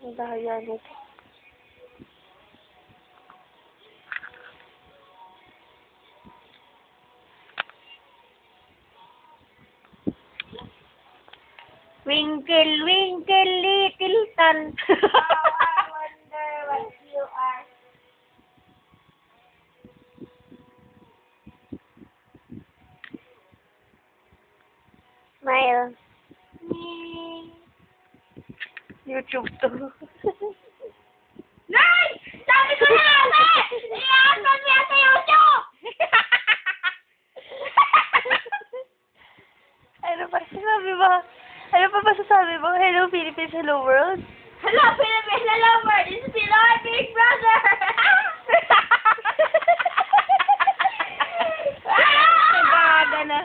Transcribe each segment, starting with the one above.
Ang daya nito. Twinkle, twinkle, little sun. I wonder what you are. Smile. YouTube to. Nay! Sabi ko na ate! I-upload niya sa YouTube! Ano pa sasabi mo? Ano pa sasabi mo? Hello Philippines, hello world. Hello, Philippines! Hello, world! This is Pinoy Big Brother! Nagkakaga na.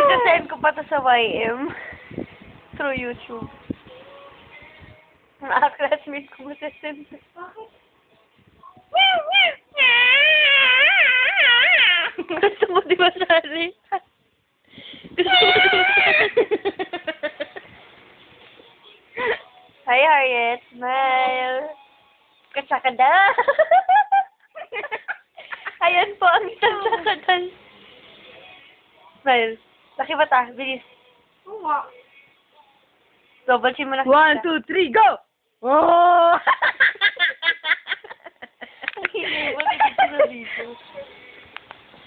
Ito-send ko pa to sa YM. Through YouTube. Mga classmates ko masasend. Bakit? Gusto mo di ba sali? Gusto mo di ba sali? Hi Harriet, smile. Katsakada. Ayan po ang katsakadan. Smile. Laki mata, bilis. Oo nga. Double chin mo na. 1, 2, 3, go! Oh! Hindi mo, hindi ko na dito.